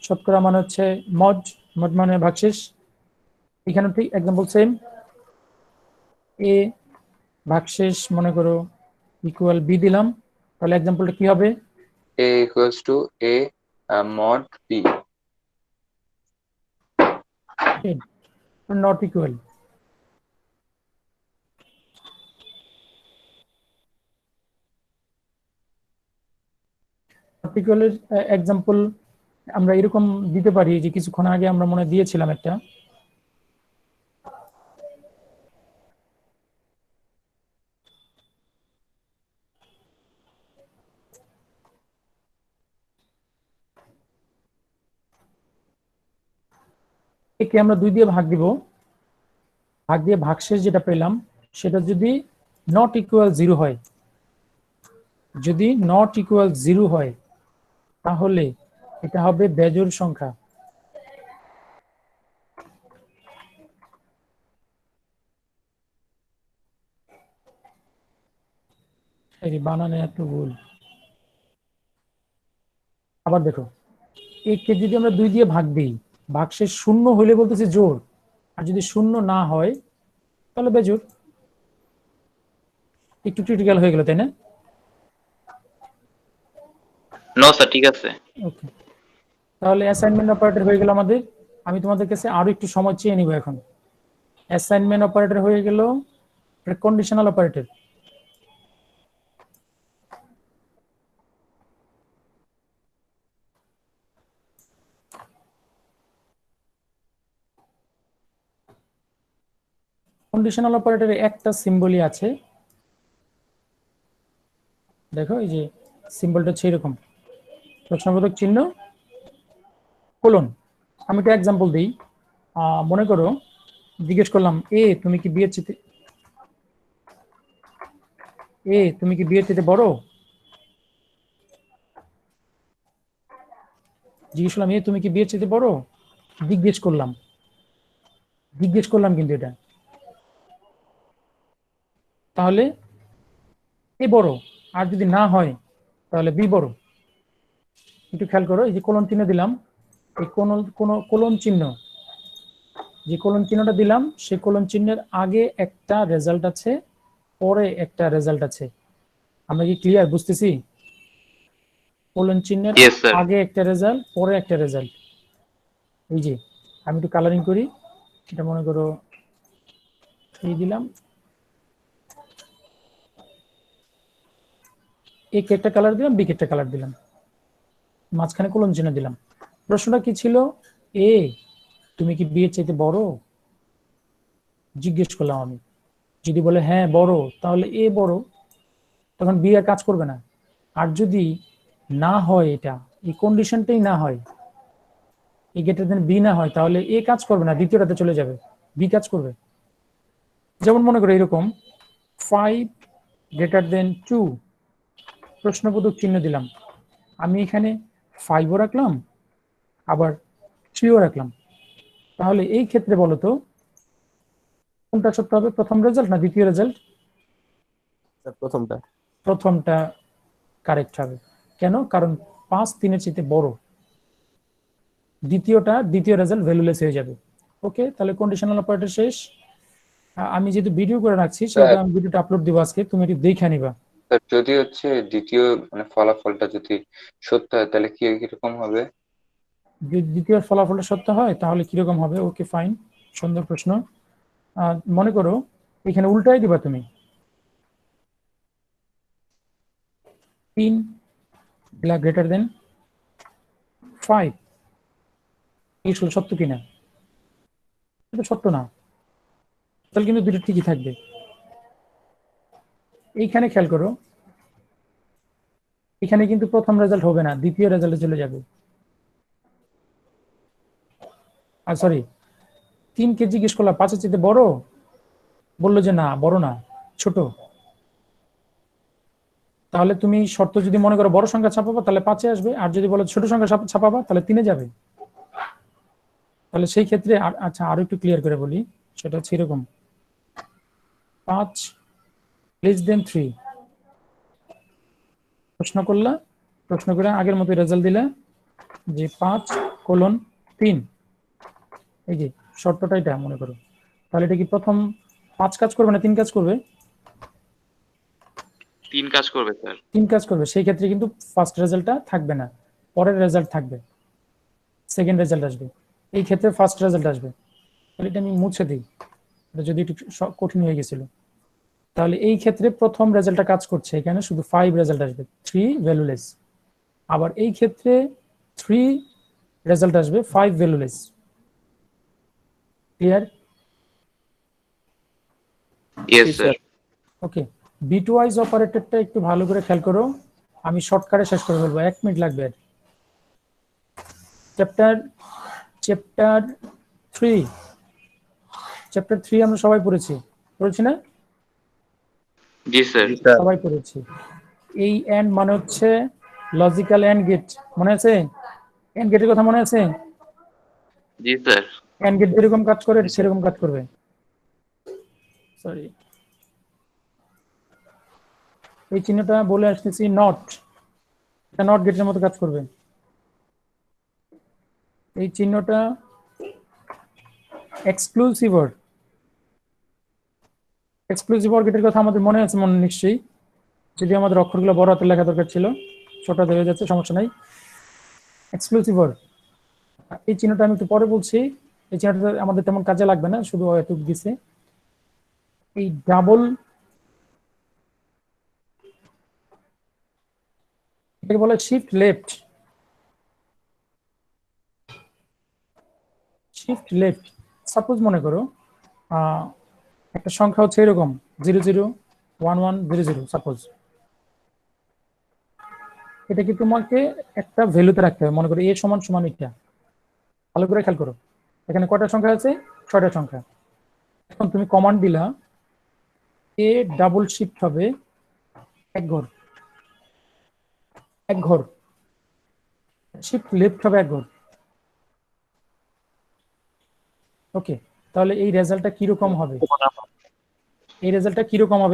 A: শতকরা মানে হচ্ছে মড, মড মানে ভাগশেষ। এখানে ঠিক এক্সাম্পল সেম, a ভাগশেষ মনে করো ইকুয়াল b দিলাম, তাহলে এক্সাম্পলটা কি হবে?
G: a equals to a mod b.
A: Not equal, not ইকুয়ালের এক্সাম্পল আমরা এরকম দিতে পারি যে কিছুক্ষণ আগে আমরা মনে হয় দিয়েছিলাম একটা, একে আমরা 2 দিয়ে ভাগ দিব, ভাগ দিয়ে ভাগশেষ যেটা পেলাম সেটা যদি নট ইকুয়াল 0 হয়, যদি নট ইকুয়াল 0 হয় তাহলে এটা হবে বেজোড় সংখ্যা। এই বানানে একটু ভুল। আবার দেখো, একে যদি আমরা 2 দিয়ে ভাগ দিই, ভাগশেষ 0 হলে বলতেছে জোড়, আর যদি 0 না হয় তাহলে বেজোড়। একটু ক্রিটিক্যাল হয়ে গেল, তাই না?
G: নো স্যার, ঠিক আছে।
A: ওকে, তাহলে অ্যাসাইনমেন্ট অপারেটর হয়ে গেল আমাদের। আমি তোমাদের কাছে আরো একটু সময় চেয়ে নিব এখন। অ্যাসাইনমেন্ট অপারেটর হয়ে গেল, কন্ডিশনাল অপারেটর। কন্ডিশনাল অপারেটরে একটা সিম্বলই আছে, দেখো এই যে সিম্বলটা হচ্ছে এরকম, প্রশ্নবোধক চিহ্ন কোলন। আমি একটা এক্সাম্পল দিই। মনে করো জিজ্ঞেস করলাম, তুমি কি বিয়ের চেয়ে বড়? জিজ্ঞেস করলাম, তুমি কি বিয়ের চেয়ে বড়? জিজ্ঞেস করলাম কিন্তু এটা, তাহলে এ বড়, আর যদি না হয় তাহলে বি বড়। একটু খেয়াল করো, এই যে কোলন চিহ্ন দিলাম, এই কোলন চিহ্ন, যে কোলন চিহ্নটা দিলাম সেই কোলন চিহ্নের আগে একটা রেজাল্ট আছে, পরে একটা রেজাল্ট আছে। আমরা কি ক্লিয়ার, বুঝতেছি? কোলন চিহ্নের আগে একটা রেজাল্ট, পরে একটা রেজাল্ট। এই যে আমি একটু কালারিং করি, এটা মনে করো এই দিলাম, একে একটা কালার দিলাম, বিকে একটা কালার দিলাম, মাঝখানে কোলন চিহ্ন দিলাম। প্রশ্নটা কি ছিল? তুমি কি বিয়ের চাইতে বড়? জিজ্ঞেস করলাম আমি। যদি বলে হ্যাঁ বড়, তাহলে এ বড়, তখন বি আর কাজ করবে না। আর যদি না হয়, এটা এই কন্ডিশনটাই না হয়, এ গ্রেটার দেন বি না হয়, তাহলে এ কাজ করবে না, দ্বিতীয়টাতে চলে যাবে, বি কাজ করবে। যেমন মনে করো এরকম 5 গ্রেটার দেন 2, প্রশ্নবোধক চিহ্ন দিলাম, আমি এখানে 5ও রাখলাম আবার 3ও রাখলাম। তাহলে এই ক্ষেত্রে বলতো কোনটা সত্য হবে, প্রথম রেজাল্ট না দ্বিতীয় রেজাল্ট? প্রথমটা কারেক্ট হবে। কেন? কারণ 5 3-এর চেয়ে বড়, দ্বিতীয় রেজাল্ট ভ্যালুলেস হয়ে যাবে। ওকে, তাহলে কন্ডিশনাল অপারেটর শেষ। আমি যেহেতু ভিডিও করে রাখছি, সেটা আমি ভিডিওটা আপলোড দিব আজকে, তুমি একটু দেখে নিবা।
G: যদি হচ্ছে দ্বিতীয় মানে ফলাফলটা যদি সত্য হয় তাহলে কি কিরকম হবে?
A: যদি দ্বিতীয় ফলাফলটা সত্য হয় তাহলে কিরকম হবে? ওকে ফাইন, সুন্দর প্রশ্ন। মনে করো এখানে উল্টাই দিবা তুমি, 3 গ্রেটার দেন 5, এই সত্য কিনা? এটা সত্য না, তাহলে কিন্তু দুটো ঠিকই থাকবে। এইখানে খেয়াল করো, এখানে কিন্তু প্রথম রেজাল্ট হবে না, দ্বিতীয় রেজাল্টে চলে যাবে। আর সরি, 3 কে জিজ্ঞেস করলাম 5-এর চেয়ে বড়, বললো যে না বড় না, ছোট। তাহলে তুমি শর্ত যদি মনে করো বড় সংখ্যা ছাপাবা তাহলে 5-এ আসবে, আর যদি বলো ছোট সংখ্যা ছাপাবা তাহলে 3-এ যাবে। তাহলে সেই ক্ষেত্রে আচ্ছা আরো একটু ক্লিয়ার করে বলি, সেটা হচ্ছে এরকম, 5 লেস দেন 3, প্রশ্ন করে আগের মতো রেজাল্ট দিলে যে 5:3, এই যে শর্তটা এটা মনে করো। তাহলে এটা কি প্রথম 5 কাজ করবে না 3 কাজ করবে?
G: 3 কাজ করবে স্যার।
A: 3 কাজ করবে। সেই ক্ষেত্রে কিন্তু ফার্স্ট রেজাল্টটা থাকবে না, পরের রেজাল্ট থাকবে, সেকেন্ড রেজাল্ট আসবে। এই ক্ষেত্রে ফার্স্ট রেজাল্ট আসবে। তাহলে এটা আমি মুছে দিই, এটা যদি একটু কঠিন হয়ে গেছিল। তাহলে এই ক্ষেত্রে প্রথম রেজাল্টটা কাজ করছে, এখানে শুধু 5 রেজাল্ট আসবে, 3 ভ্যালুলেস। আবার এই ক্ষেত্রে 3 রেজাল্ট আসবে, 5 valueless. Clear?
G: Yes sir.
A: Okay, bitwise অপারেটরটা একটু ভালো করে খেয়াল করো, আমি শর্টকাটে শেষ করে বলবো, 1 মিনিট লাগবে। চ্যাপ্টার 3 আমরা সবাই পড়েছি না?
G: জি স্যার।
A: সবাই পড়েছি। এই এন্ড মানে হচ্ছে লজিক্যাল এন্ড গেট, মনে আছে? এন্ড গেটের কথা মনে আছে?
G: জি স্যার।
A: এন্ড গেট যেরকম কাজ করে সেরকম কাজ করবে। সরি, এই চিহ্নটা বলে আসতেছি, নট, এটা নট গেটের মতো কাজ করবে। এই চিহ্নটা এক্সক্লুসিভ অর, এক্সক্লুসিভ অর গেটের কথা আমাদের মনে আছে মনে নিশ্চয়ই, যদি আমাদের অক্ষরগুলো বড় হাতে লেখা দরকার ছিল, ছোট হাতে হয়ে যাচ্ছে, সমস্যা নাই। এক্সক্লুসিভ অর, এই চিহ্নটা আমি একটু পরে বলছি, এই চিহ্নটা আমাদের তেমন কাজে লাগবে না, শুধু এটুকু দিছে। এই ডাবল, এটাকে বলে shift left. Shift left, suppose মনে করো একটা সংখ্যা হচ্ছে এরকম 001100, সাপোজ এটা কি তোমাকে একটা ভ্যালুতে রাখতে হবে, মনে করো a সমান সমান এটা। ভালো করে খেয়াল করো, এখানে কয়টা সংখ্যা আছে? 6টা সংখ্যা। এখন তুমি কমান্ড দিলা a ডাবল শিফট হবে এক ঘর, শিফট লেফট হবে এক ঘর। ওকে, তাহলে এই রেজাল্টটা কিরকম হবে?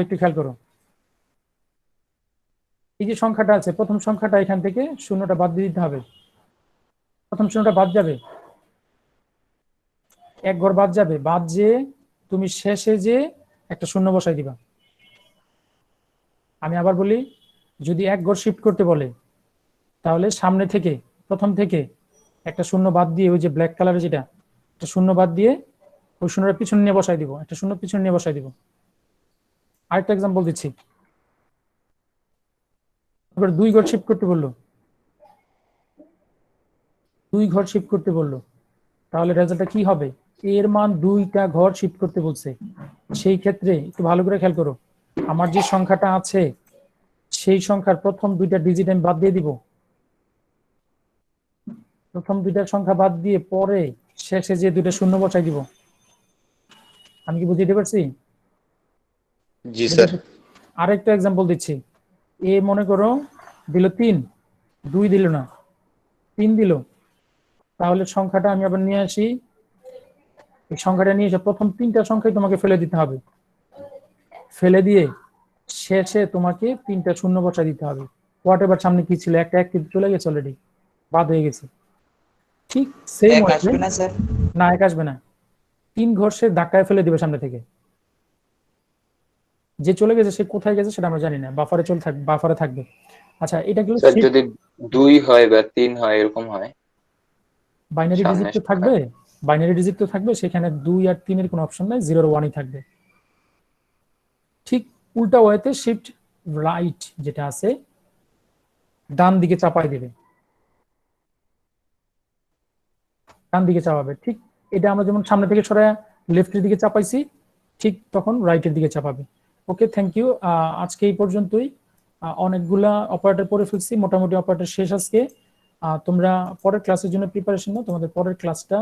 A: একটু খেয়াল করো। এই যে সংখ্যাটা আছে, প্রথম সংখ্যাটা, এখান থেকে শূন্যটা বাদ দিয়ে দিতে হবে। প্রথম শূন্যটা বাদ যাবে, এক ঘর বাদ যাবে, বাদ যে তুমি শেষে যে একটা শূন্য বসাই দিবা। আমি আবার বলি, যদি এক ঘর শিফট করতে বলে, তাহলে সামনে থেকে, প্রথম থেকে একটা শূন্য বাদ দিয়ে, ওই যে ব্ল্যাক কালারের যেটা, একটা শূন্য বাদ দিয়ে ওই শূন্যটা পিছনে নিয়ে বসাই দিব, একটা শূন্য পিছনে নিয়ে বসাই দিব। আরেকটা এক্সাম্পল দিচ্ছি, এবার 2 ঘর শিফট করতে বললো, 2 ঘর শিফট করতে বললো, তাহলে রেজাল্টটা কি হবে? এর মান 2টা ঘর শিফট করতে বলছে। সেই ক্ষেত্রে একটু ভালো করে খেয়াল করো, আমার যে সংখ্যাটা আছে সেই সংখ্যার প্রথম 2টা ডিজিট আমি বাদ দিয়ে দিব, প্রথম 2টা সংখ্যা বাদ দিয়ে পরে শেষে যে 2টা শূন্য বসাই দিব। আমি কি বুঝিয়ে পারছি?
G: জি স্যার।
A: আরেকটা এক্সাম্পল দিচ্ছি, এ মনে করো দিল 3, 2 দিল না, 3 দিল, তাহলে সংখ্যাটা আমি আবার নিয়ে আসি, এই সংখ্যাটা নিয়ে এসে প্রথম 3টা সংখ্যাই তোমাকে ফেলে দিতে হবে, ফেলে দিয়ে শেষে তোমাকে 3টা শূন্য বসাই দিতে হবে। হোয়াট এভার সামনে কি ছিল, একটা এক কিন্তু চলে গেছে, অলরেডি বাদ হয়ে গেছে। ঠিক সেম আসবে না স্যার, না এক আসবে না, 3 ঘর সে ধাক্কায় ফেলে দিবে সামনে থেকে। যে চলে গেছে সে কোথায় গেছে সেটা আমরা জানি না, বাফারে থাকবে, বাফারে থাকবে। আচ্ছা, এটা কি
G: স্যার যদি 2 হয় বা 3 হয়, এরকম হয়,
A: বাইনারি ডিজিট তো থাকবে, বাইনারি ডিজিট তো থাকবে, সেখানে 2 আর 3 এর কোনো অপশন নাই, 0 আর 1ই থাকবে। ঠিক উল্টা ওয়েতে শিফট রাইট যেটা আছে, ডান দিকে চাপাই দেবে, ডান দিকে চাপাবে। ঠিক এটা আমরা যেমন সামনে থেকে সরায় লেফটের দিকে চাপাইছি, ঠিক তখন রাইটের দিকে চাপাবে। ওকে, থ্যাংক ইউ। আজকে এই পর্যন্তই, অনেকগুলা অপারেটর পড়ে ফেলছি, মোটামুটি অপারেটর শেষ আজকে। তোমরা পরের ক্লাসের জন্য প্রিপারেশন নাও, তোমাদের পরের ক্লাসটা